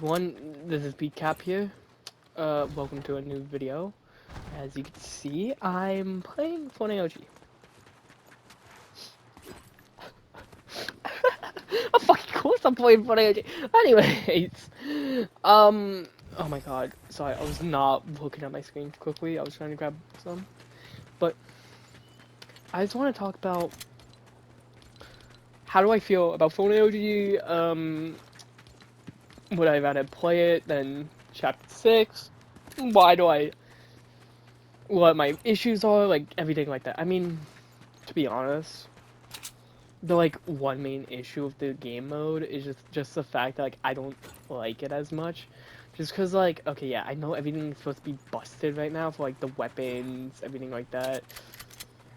everyone, this is Pete Cap here. Welcome to a new video. As you can see, I'm playing Fortnite OG. Of fucking course I'm playing Fortnite OG. Anyways, oh my god, sorry, I was not looking at my screen quickly. I was trying to grab some, but I just want to talk about how do I feel about Fortnite OG. Would I rather play it than Chapter 6? Why do I what my issues are, like everything like that. I mean, to be honest, the like one main issue of the game mode is just the fact that like I don't like it as much. Just cause like, okay, yeah, I know everything's supposed to be busted right now for like the weapons, everything like that.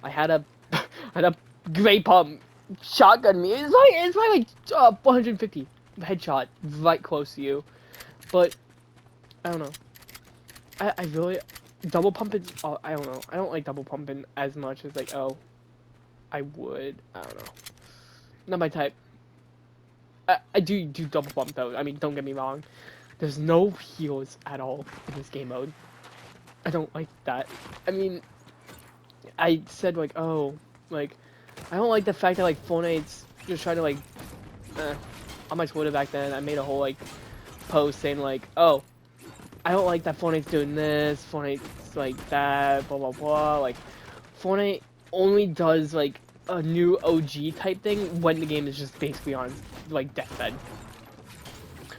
I had a I had a great pump shotgun me. It's like 150 headshot right close to you. But I don't know. I really double pumping. Oh, I don't know. I don't like double pumping as much as like I would. I don't know. Not my type. I do double pump though. I mean, don't get me wrong. There's no heals at all in this game mode. I don't like that. I mean, I said like, oh, like, I don't like the fact that like Fortnite's just trying to like, on my Twitter back then, I made a whole like post saying like, oh, I don't like that Fortnite's doing this, Fortnite's like that, blah blah blah. Like, Fortnite only does like a new OG type thing when the game is just basically on like deathbed.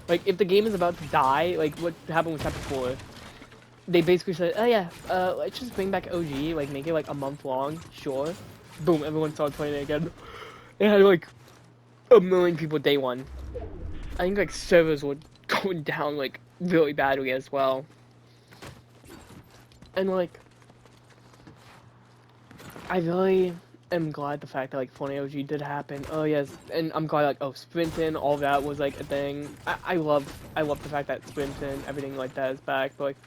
Like if the game is about to die, like what happened with Chapter 4, they basically said, oh yeah, let's just bring back OG, like make it like a month long, sure. Boom, everyone started playing it again. It had like a million people day one. I think like servers were going down like really badly as well. And like I really am glad the fact that like Fortnite OG did happen. Oh yes, and I'm glad like sprinting, all that was like a thing. I love the fact that sprinting, everything like that is back. But like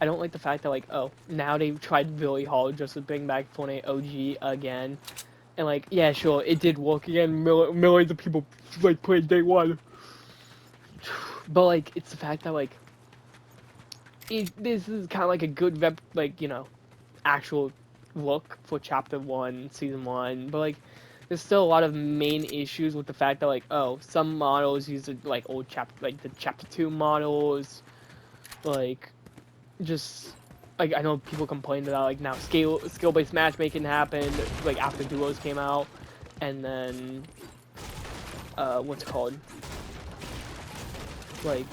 I don't like the fact that like now they've tried really hard just to bring back Fortnite OG again. And like yeah sure it did work again. Millions of people like played day one. But like it's the fact that like this is kind of like a good like actual look for chapter 1 season 1, but like there's still a lot of main issues with the fact that like some models use like old chapter like the chapter 2 models, like just like I know people complained about like now skill based matchmaking happened like after duos came out, and then what's it called, like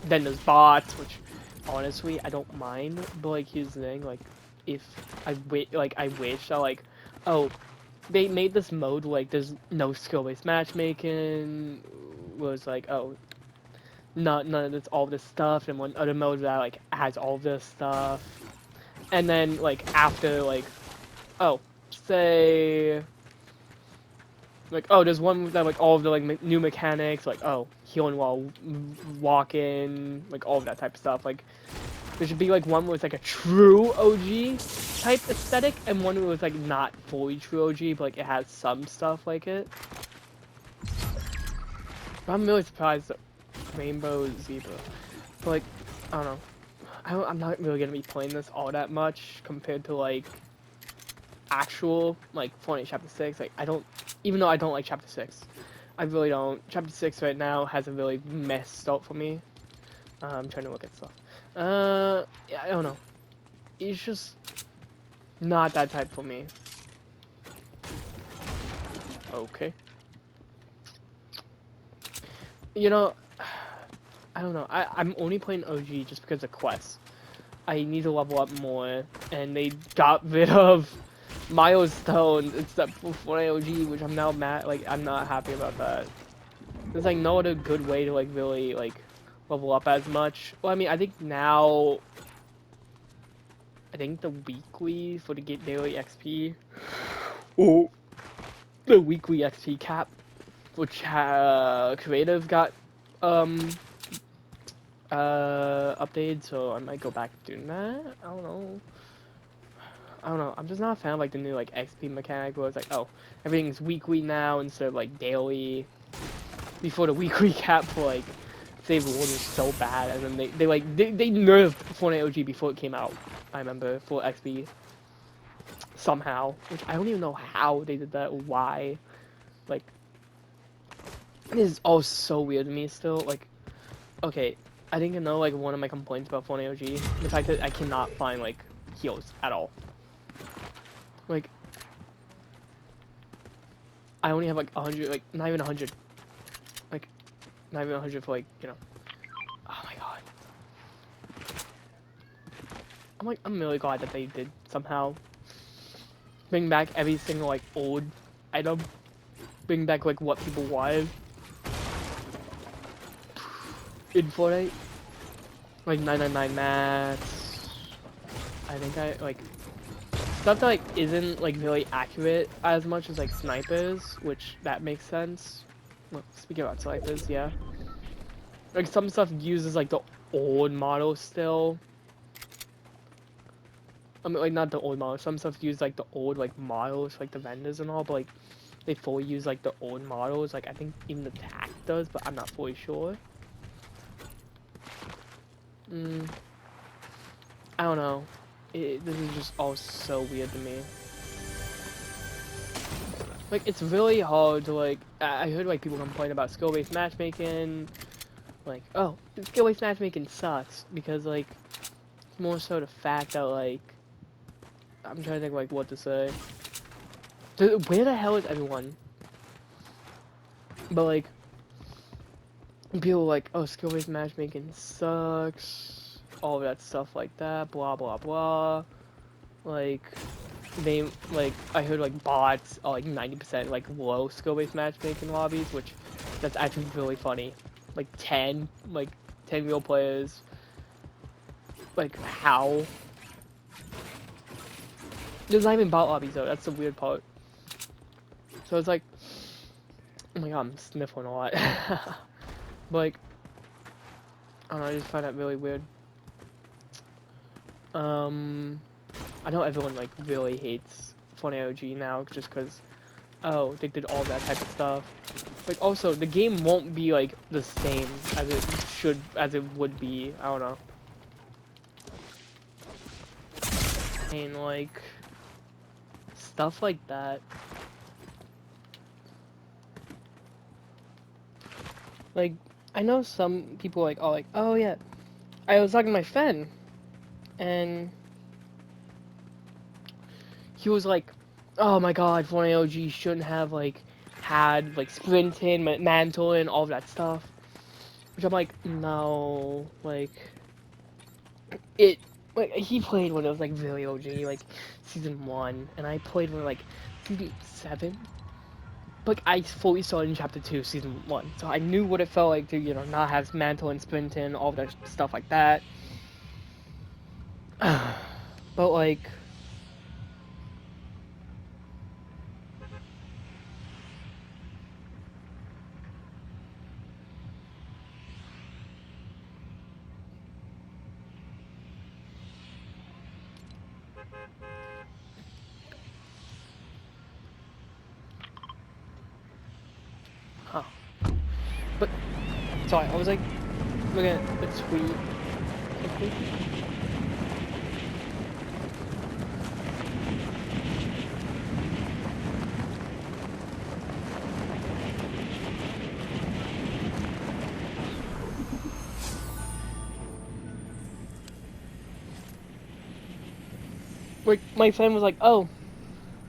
then there's bots, which honestly I don't mind, but like here's the thing, like if I wish that like they made this mode like there's no skill-based matchmaking, was like none of this all this stuff, and one other mode that like has all this stuff, and then like after like say like there's one that like all of the like new mechanics, like healing while walking, like all of that type of stuff. Like there should be like one with like a true OG type aesthetic, and one with like not fully true OG, but like it has some stuff like it. But I'm really surprised that Rainbow Zebra. But like I don't know. I'm not really gonna be playing this all that much compared to like actual like Fortnite Chapter 6. Like I don't, even though I don't like Chapter 6, I really don't. Chapter 6 right now hasn't really messed up for me. I'm trying to look at stuff. Yeah, I don't know. It's just not that type for me. Okay. You know, I don't know. I'm only playing OG just because of quests. I need to level up more, and they got rid of milestones except for Fortnite OG, which I'm now mad. Like I'm not happy about that. There's like no other good way to like really like level up as much. Well, I mean, I think now, I think the weekly for the get daily XP, or the weekly XP cap, which creative got updated, so I might go back to doing that. I don't know. I'm just not a fan of like the new like XP mechanic where it's like everything's weekly now instead of like daily. Before the weekly cap for like Save World was so bad, and then they nerfed Fortnite OG before it came out. I remember for XP somehow, which I don't even know how they did that or why. Like, this is all so weird to me still. Like, okay, I think you know like one of my complaints about Fortnite OG, the fact that I cannot find like heals at all. Like, I only have like 100, like not even 100, like not even 100 for like, you know. Oh my god. I'm really glad that they did somehow bring back every single like old item, bring back like what people wanted in Fortnite, like 999 mats. I think I like stuff that like isn't like really accurate as much as like snipers, which that makes sense. Well, speaking about snipers, yeah, like some stuff uses like the old model still. I mean, like not the old model. Some stuff use like the old like models, like the vendors and all, but like they fully use like the old models. Like I think even the TAC does, but I'm not fully sure. I don't know. This is just all so weird to me. Like it's really hard to like. I heard like people complain about skill-based matchmaking. Like, oh, skill-based matchmaking sucks because like it's more so the fact that like I'm trying to think like what to say. Where the hell is everyone? But like people are like, oh, skill-based matchmaking sucks. All that stuff like that. Blah blah blah. Like they like I heard like bots are like 90% like low skill-based matchmaking lobbies, which that's actually really funny. Like 10 real players. Like how? There's not even bot lobbies though. That's the weird part. So it's like, oh my god, I'm sniffling a lot. But like, I don't know. I just find that really weird. I know everyone like really hates Fortnite OG now just because, oh, they did all that type of stuff. Like also, the game won't be like the same as it would be. I don't know. And like stuff like that. Like I know some people like are like, oh yeah, I was talking to my friend, and he was like, oh my god, Fortnite OG shouldn't have like had like sprinting, mantle, and all that stuff. Which I'm like, no, like it. Like he played when it was like really OG, like season 1, and I played when like season 7. But I fully saw it in chapter 2, season 1, so I knew what it felt like to, you know, not have mantle and sprinting, all that stuff like that. But like. Huh. But, sorry, I was like, looking at the tweet. Like, my friend was like, oh,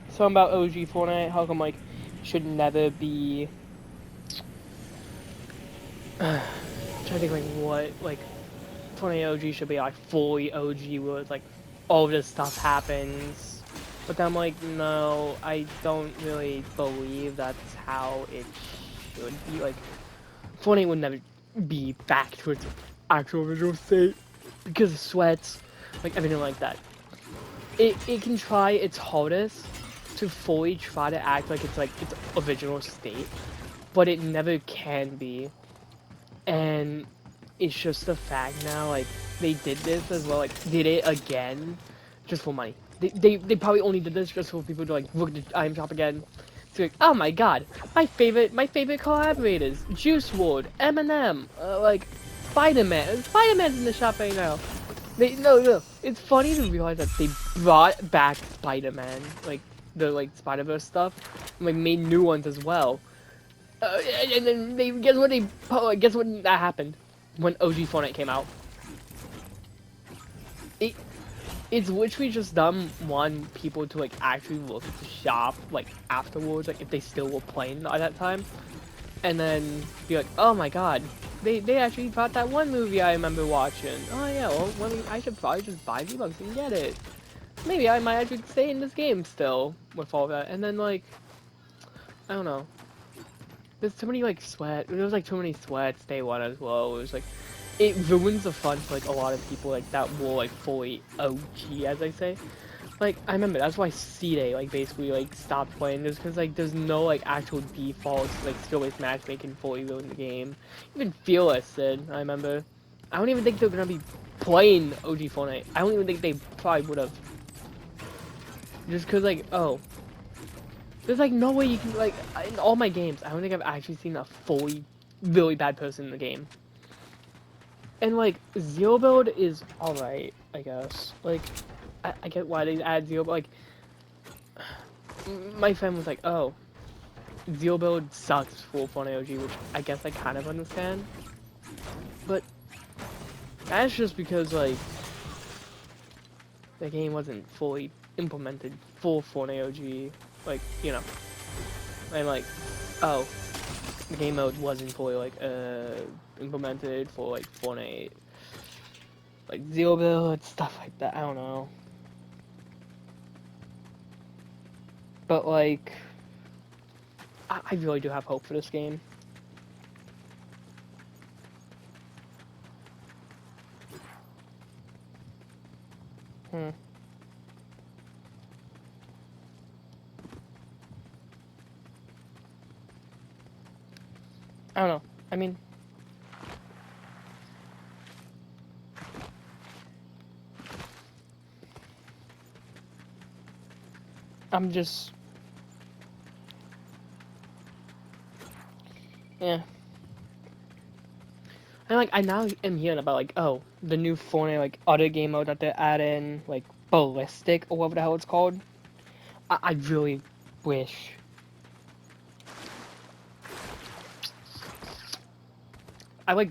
something about OG Fortnite, how come, like, should never be... trying to think, like, what, like, Fortnite OG should be, like, fully OG where it's, like, all this stuff happens. But then I'm like, no, I don't really believe that's how it should be. Like, Fortnite would never be back to its actual original state because of sweats, like, everything like that. It can try its hardest to fully try to act like it's original state, but it never can be. And it's just the fact now, like, they did this as well, like, did it again, just for money. They probably only did this just for people to, like, look at the item shop again. To like, oh my god, my favorite collaborators, Juice WRLD, Eminem, like, Spider-Man. Spider-Man's in the shop right now. No. It's funny to realize that they brought back Spider-Man, like the Spider-Verse stuff, and like made new ones as well. And then they guess what that happened when OG Fortnite came out. It's literally just them wanting people to like actually look at the shop like afterwards, like if they still were playing at that time, and then be like, oh my god, they actually bought that one movie I remember watching. Oh yeah, well I should probably just buy V-Bucks and get it. Maybe I might actually stay in this game still with all that, and then like I don't know. There's too many like there was like too many sweats day one as well. It was like it ruins the fun for like a lot of people like that were like fully OG, as I say. Like I remember that's why C-Day like basically like stopped playing, just because like there's no like actual defaults like skill-based matchmaking fully ruined the game. Even Fearless did. I remember. I don't even think they're gonna be playing OG Fortnite. I don't even think they probably would have. Just because like there's like no way you can like in all my games I don't think I've actually seen a fully really bad person in the game. And like Zero Build is alright, I guess. Like I get why they add Zero, but like my friend was like, oh, Zero Build sucks for Fortnite OG, which I guess I kind of understand. But that's just because like the game wasn't fully implemented for Fortnite OG, like, you know. And like, oh, the game mode wasn't fully like implemented for like Fortnite, like Zero Build, stuff like that. I don't know. But like, I really do have hope for this game. Hmm. I don't know. I mean, I'm just, yeah. And like, I now am hearing about like, oh, the new Fortnite like other game mode that they're adding, like Ballistic or whatever the hell it's called. I really wish. I like,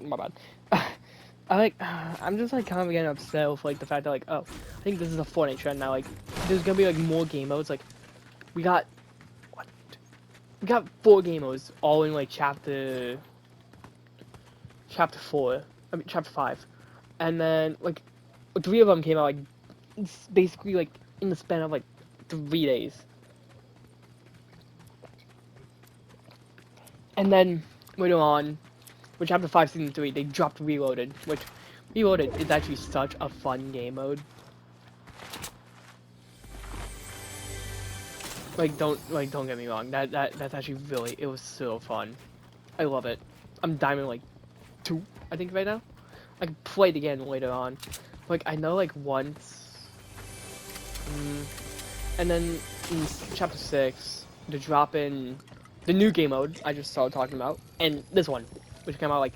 my bad. I like, I'm just like kind of getting upset with like the fact that like, oh, I think this is a Fortnite trend now. Like, there's gonna be like more game modes. Like, we got, what? We got 4 game modes all in like chapter 4. I mean chapter 5, and then like 3 of them came out like basically like in the span of like 3 days. And then later on, with chapter 5 season 3, they dropped Reloaded, which Reloaded is actually such a fun game mode. Like don't get me wrong, that's actually really, it was so fun. I love it. I'm Diamond like 2, I think right now. I can play it again later on. Like I know like once, and then in chapter 6, they're dropping the new game mode I just started talking about, and this one, which came out like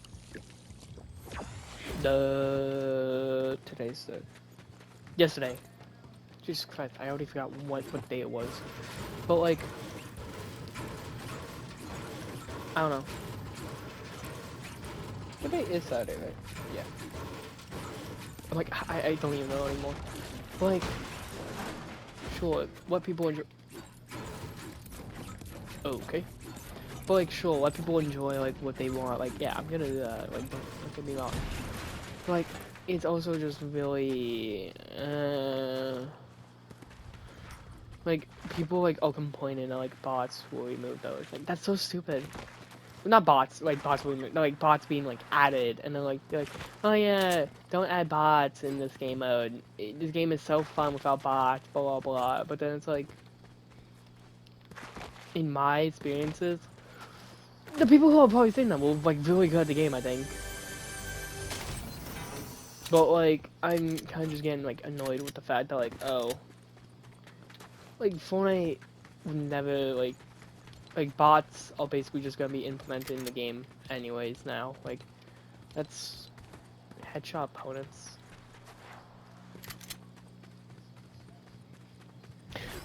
yesterday. Jesus Christ, I already forgot what day it was. But like, I don't know. What day is Saturday, right? Yeah. I'm like, I don't even know anymore. But like, sure, what people enjoy. Okay. But like, sure, let people enjoy like what they want. Like, yeah, I'm gonna do that. Like, don't get me wrong. But, like, it's also just really, like people like complaining that like bots will remove those. Like, that's so stupid. Not bots, like bots will remove, no, like bots being like added, and then like they're like, oh yeah, don't add bots in this game mode. This game is so fun without bots, blah blah blah. But then it's like, in my experiences, the people who are probably saying that will like really good at the game, I think. But like, I'm kind of just getting like annoyed with the fact that like, oh, like Fortnite would never like bots are basically just gonna be implemented in the game anyways now. Like, That's headshot opponents.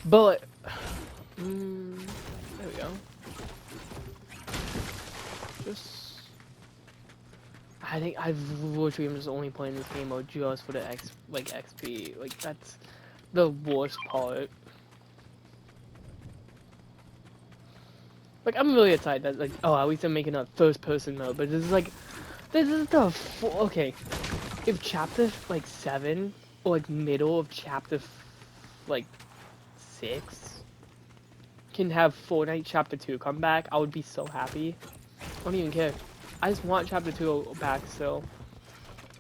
But there we go. Just I think I've literally am just only playing this game mode just for the XP. Like that's the worst part. Like I'm really excited that like at least I'm making a first person mode, but this is the okay. If chapter like 7 or like middle of chapter like 6 can have Fortnite chapter 2 come back, I would be so happy. I don't even care. I just want chapter 2 back still.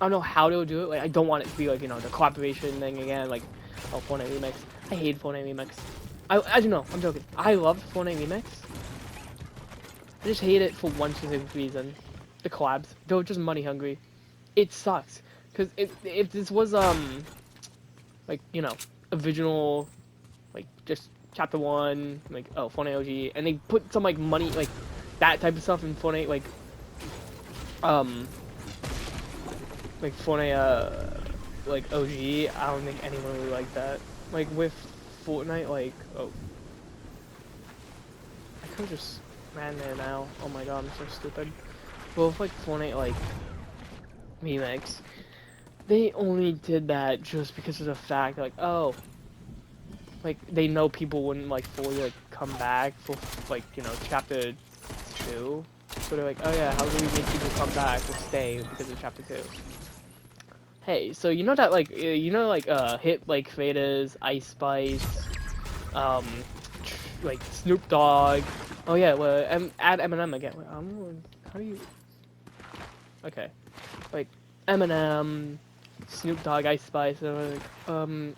I don't know how they'll do it. Like I don't want it to be like, you know, the collaboration thing again, like Fortnite Remix. I hate Fortnite Remix. I don't know, I'm joking. I love Fortnite Remix. I just hate it for one specific reason. The collabs. They're just money hungry. It sucks. Cause if this was like, you know, original like just chapter 1, like Fortnite OG, and they put some like money like that type of stuff in Fortnite like Fortnite like OG, I don't think anyone would like that. Like with Fortnite like I could just ran there now. Oh my god, I'm so stupid. Well, with like Fortnite like Remix, they only did that just because of the fact like like they know people wouldn't like fully like come back for like, you know, chapter 2. So they're like, oh yeah, how do we make people come back or stay because of chapter 2? Hey, so you know that like hit like Faders, Ice Spice, like Snoop Dogg. Oh yeah, well add Eminem again. Wait, how do you? Okay, like Eminem, Snoop Dogg, Ice Spice. Who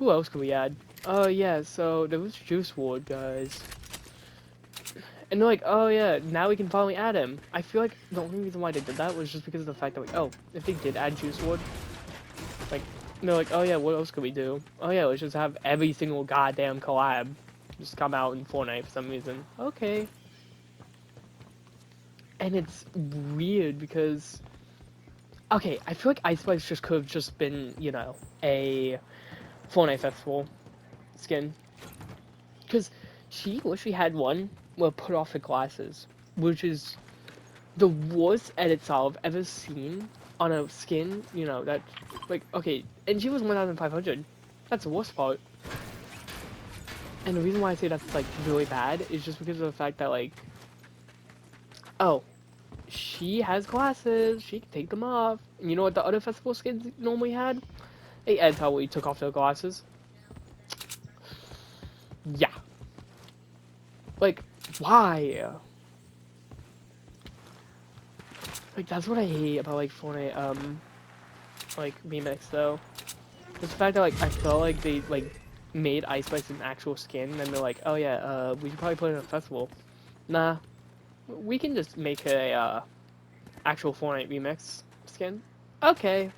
else could we add? Oh yeah, so there was Juice WRLD, guys. And they're like, oh yeah, now we can finally add him. I feel like the only reason why they did that was just because of the fact that like, if they did add Juice WRLD, like, they're like, oh yeah, what else could we do? Oh yeah, let's just have every single goddamn collab just come out in Fortnite for some reason. Okay. And it's weird because, okay, I feel like Ice Spice just could have just been, you know, a Fortnite festival skin. Because she literally had one where put off her glasses, which is the worst edit style I've ever seen on a skin, you know, that, like, okay, and she was 1,500. That's the worst part. And the reason why I say that's, like, really bad is just because of the fact that, like, she has glasses, she can take them off. And you know what the other festival skins normally had? They edit probably took off their glasses. Yeah. Like, why? Like, that's what I hate about, like, Fortnite, like, Remix, though. It's the fact that, like, I felt like they, like, made Ice Spice an actual skin, and they're like, oh yeah, we should probably put it in a festival. Nah. We can just make a, actual Fortnite Remix skin. Okay.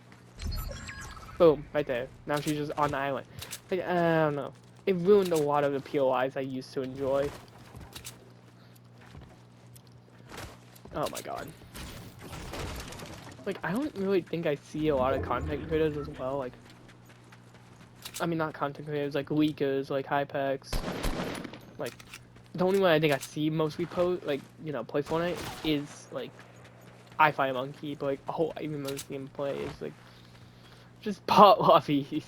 Boom, right there. Now she's just on the island. Like, I don't know. It ruined a lot of the POIs I used to enjoy. Oh my god. Like, I don't really think I see a lot of content creators as well, like, I mean, not content creators, like, leakers, like, Hypex, like, the only one I think I see mostly post, like, you know, play Fortnite is, like, iFireMonkey, but, like, even most of them play is, like, just bot lobbies.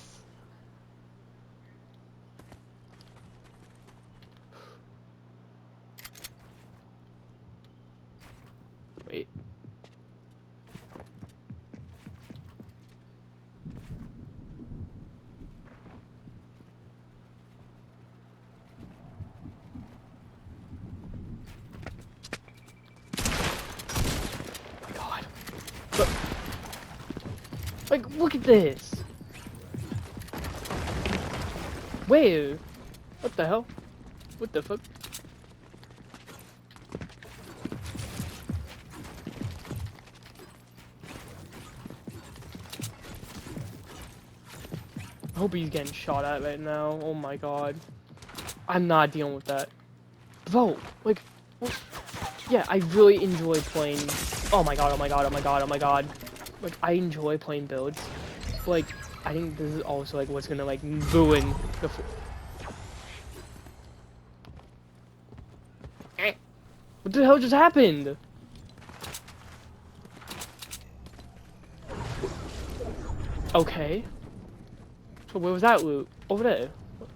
Wait. Look. Like, look at this! Wait! What the hell? What the fuck? I hope he's getting shot at right now. Oh my god. I'm not dealing with that. Bro, like, yeah, I really enjoy playing Oh my god, oh my god, oh my god, oh my god. Like, I enjoy playing builds. Like, I think this is also, like, what's gonna, like, ruin the... What the hell just happened? Okay. So where was that loot? Over there. What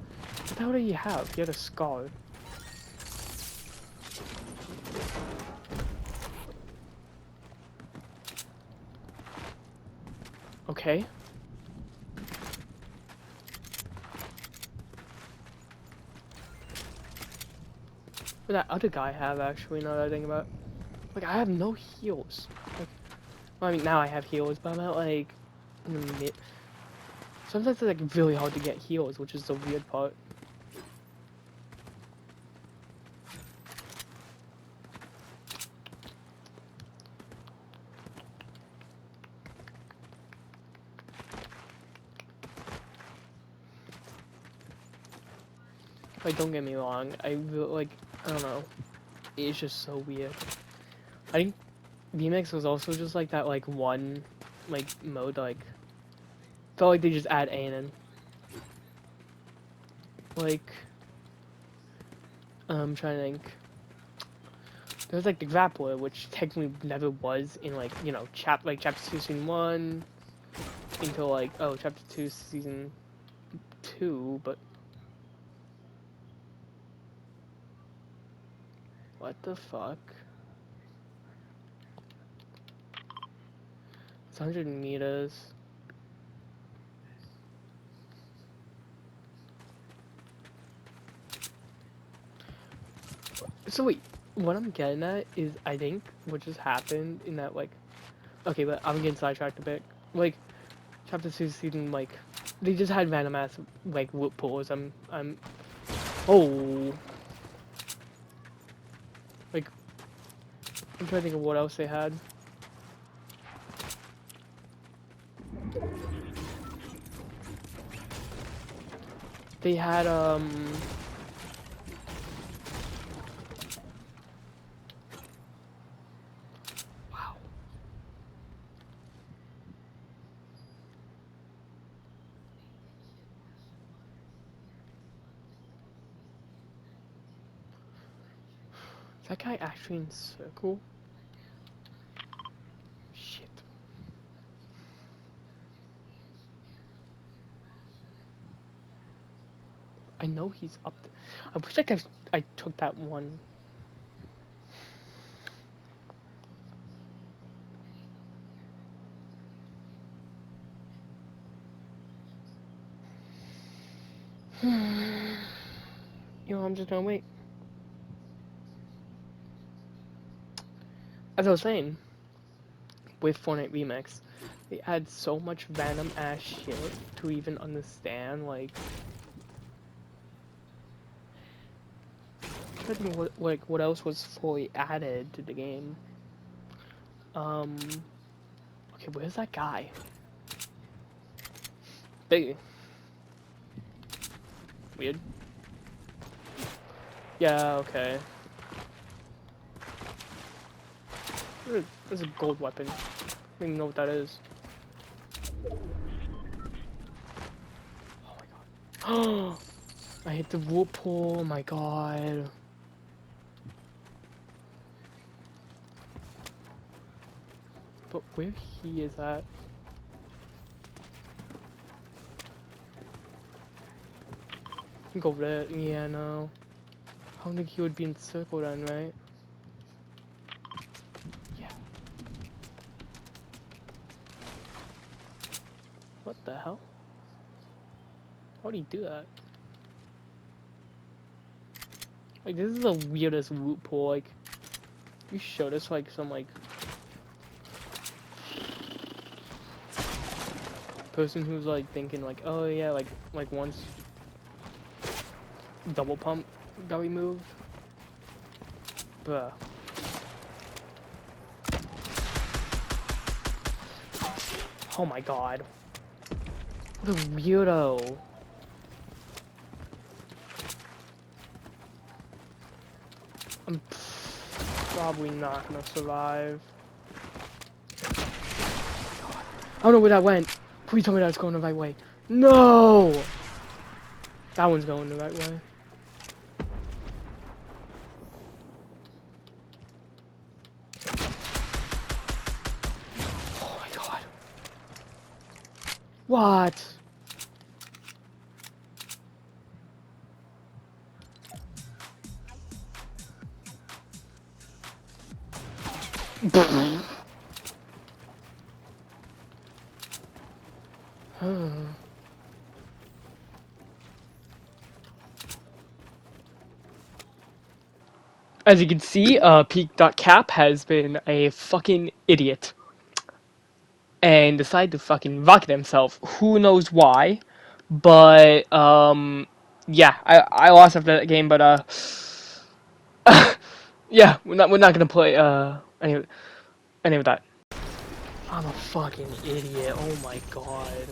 the hell did he have? He had a scar. Okay. What did that other guy have, actually, now that I think about it? Like, I have no heals. Like, well, I mean, now I have heals, but I'm at, like, in the mid... Sometimes it's, like, really hard to get heals, which is the weird part. Like, don't get me wrong, I really, like, I don't know. It's just so weird. I think VMAX was also just, like, that, like, one, like, mode, like... Felt like they just add A in. Like... I'm trying to think. There's, like, the Grappler, which technically never was in, like, you know, Chapter 2, Season 1, until, like, oh, Chapter 2, Season 2, but... What the fuck? It's 100 meters. So wait, what I'm getting at is, I think what just happened in that, like... Okay, but I'm getting sidetracked a bit. Like, Chapter 2 season, like... They just had random ass, like, whoop pulls. Oh... Like... I'm trying to think of what else they had. They had, Wow. Is that guy actually in circle? Shit. I know he's up there. I wish I took that one. You know, I'm just gonna wait. As I was saying, with Fortnite Remix, they add so much random ass shit to even understand, like... I think what else was fully added to the game. Okay, where's that guy? Big. Weird. Yeah, okay. There's a gold weapon. I don't even know what that is. Oh my god. I hit the whoop hole, oh my god. But where he is at? I think over there. Yeah, no. I don't think he would be in circle then, right? Yeah. What the hell? How do you do that? Like, this is the weirdest loot pool. Like, you showed us like some like person who's like thinking like, oh yeah, like once double pump got removed. Bruh. Oh my god. What a weirdo. I'm probably not gonna survive. I don't know where that went. Please tell me that's going the right way. No! That one's going the right way. Oh my god. What? As you can see, Peak.cap has been a fucking idiot. And decided to fucking rocket himself. Who knows why. But, yeah, I lost after that game, but, yeah, we're not gonna play, any of that. I'm a fucking idiot, oh my god.